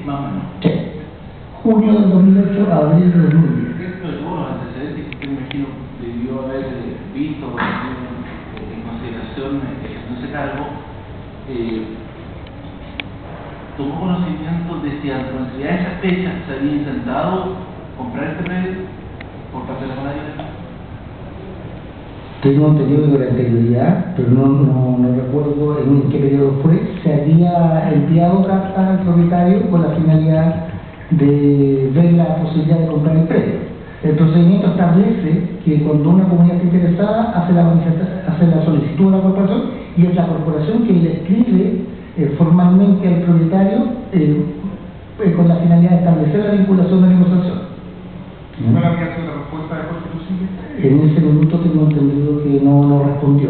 más o menos. Sí. Junio del 2008 a abril del 2010. Dentro de todos los antecedentes que usted, me imagino, debió haber visto o tenido en consideración en ese cargo, ¿tomó conocimiento de si a esas fechas se había intentado comprar este predio por parte de la Conadía? Tengo entendido de la anterioridad, pero no recuerdo en qué periodo fue. Se había enviado carta al propietario con la finalidad de ver la posibilidad de comprar el predio. El procedimiento establece que cuando una comunidad está interesada hace la solicitud a la corporación y es la corporación quien le escribe formalmente al propietario con la finalidad de establecer la vinculación de negociación. ¿Cuál habría sido la respuesta de Jorge Lucille? En ese minuto tengo entendido que no respondió.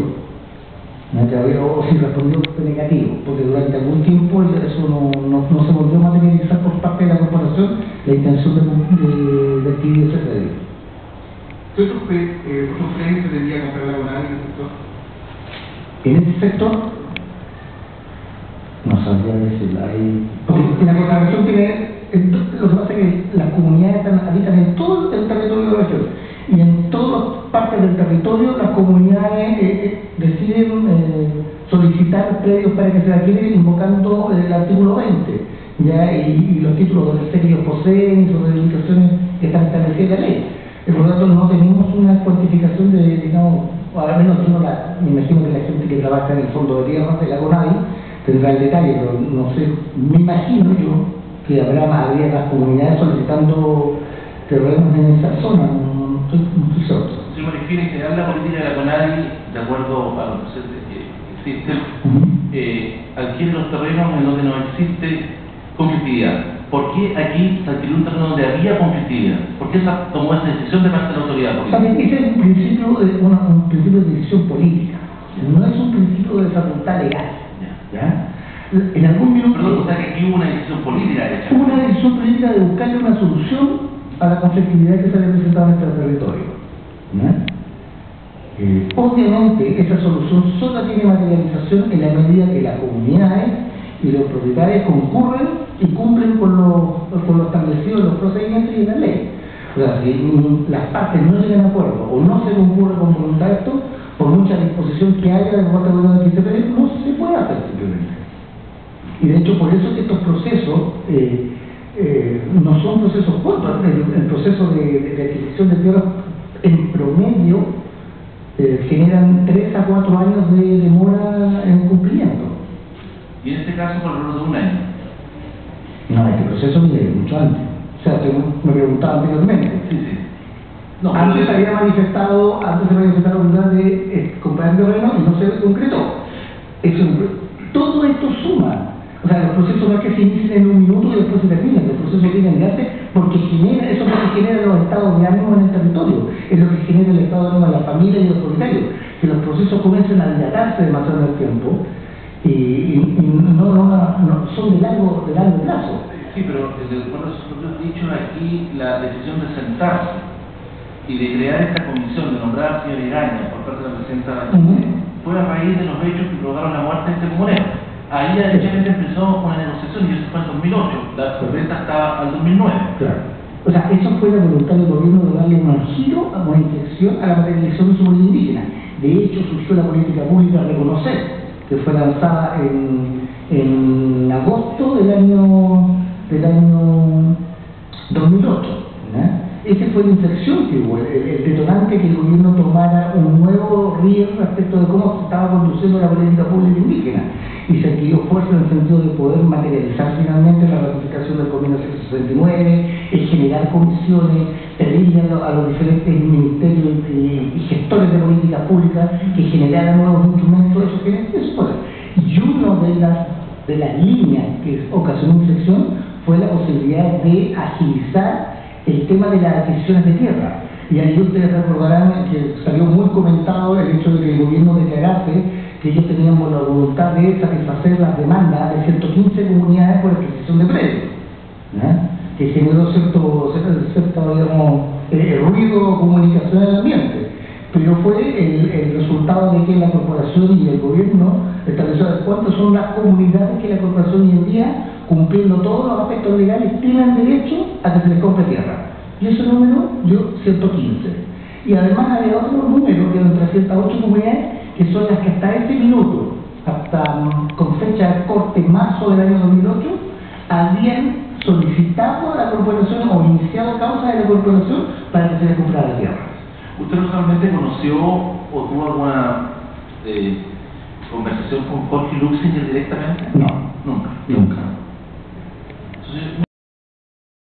O si respondió fue negativo, porque durante algún tiempo eso no se volvió a materializar por parte de la corporación la intención de adquirir ese predio. ¿Qué otros predios pretendía comprar la Conadía en el sector? En ese sector, no sabría decirlo. Porque la corporación tiene. Lo que pasa es que las comunidades habitan en todo el territorio de la región y en todas partes del territorio las comunidades deciden solicitar predios para que se adquieren invocando el artículo 20 ¿ya? Y los títulos de que ellos poseen y sobre limitaciones que están establecidas en la ley. Por lo tanto no tenemos una cuantificación de, digamos, al menos me imagino que la gente que trabaja en el fondo de tierras de la CONADI tendrá el detalle, pero no sé, me imagino yo que habría las comunidades solicitando terrenos en esa zona, no estoy seguro. Se me refiere que la política de la CONADI, de acuerdo a los procesos que existen, adquiere los terrenos en donde no existe conflictividad. ¿Por qué aquí se adquirió un terreno donde había conflictividad? ¿Por qué se tomó esa decisión de parte de la autoridad política? También ese es un principio de decisión política, no es un principio de facultad legal. ¿Ya? En algún minuto. Perdón, o sea que aquí hubo una decisión política hecha. Hubo una decisión política de buscarle una solución a la conflictividad que se había presentado en nuestro territorio. Obviamente, esa solución solo tiene materialización en la medida que las comunidades y los propietarios concurren y cumplen con lo establecido en los procedimientos y en la ley. O sea, si las partes no llegan a acuerdo o no se concurre con voluntad de esto, por mucha disposición que haya de parte de la que se pide, no se puede hacer simplemente. Y de hecho, por eso que estos procesos no son procesos cortos. El proceso de adquisición de tierras en promedio generan 3 a 4 años de demora en cumplimiento. ¿Y en este caso por lo de un año? No, este proceso viene mucho antes. O sea, me preguntaba anteriormente. Sí. No, antes se había manifestado la voluntad de comprar el terreno y no se concretó. Todo esto suma. O sea, los procesos no es que se inicien en un minuto y después se terminan. Los procesos vienen de antes porque eso es lo que genera los estados de ánimo en el territorio. Es lo que genera el estado de ánimo de la familia y de los propietarios. Que los procesos comiencen a dilatarse demasiado en el tiempo y no son de largo plazo. Sí, pero bueno, nosotros dicho aquí la decisión de sentarse y de crear esta comisión, de nombrar al señor Iraña por parte de la presidenta fue a raíz de los hechos que provocaron la muerte de este comunero. Ahí derechamente empezó una negociación y eso fue en 2008, la venta estaba al 2009. Claro. O sea, eso fue la voluntad del gobierno de darle un giro, una inflexión a la materialización de su política indígena. De hecho, surgió la política pública a reconocer, que fue lanzada en agosto del año 2008. Esa fue la inflexión que hubo, el detonante que el gobierno tomara un nuevo río respecto de cómo se estaba conduciendo la política pública indígena y se adquirió fuerza en el sentido de poder materializar finalmente la ratificación del Convenio 169, el generar comisiones, pedirle a los diferentes ministerios y gestores de política pública que generaran nuevos instrumentos, eso fue. Y una de las líneas que ocasionó inflexión fue la posibilidad de agilizar el tema de las adquisiciones de tierra. Y ahí ustedes recordarán que salió muy comentado el hecho de que el gobierno declarase que ellos tenían la voluntad de satisfacer las demandas de 115 comunidades por adquisición de predios, que generó cierto digamos, ruido, comunicación en el ambiente. Pero fue el resultado de que la corporación y el gobierno establecieron cuántas son las comunidades que la corporación hoy en día cumpliendo todos los aspectos legales, tienen derecho a que se les compre tierra. Y ese número dio 115. Y además había otro número que eran 308 comunidades, que son las que hasta ese minuto, hasta con fecha de corte marzo del año 2008, habían solicitado a la corporación o iniciado causa de la corporación para que se les comprara la tierra. ¿Usted realmente conoció o tuvo alguna conversación con Jorge Luxinger directamente? No. Nunca. Nunca. Entonces,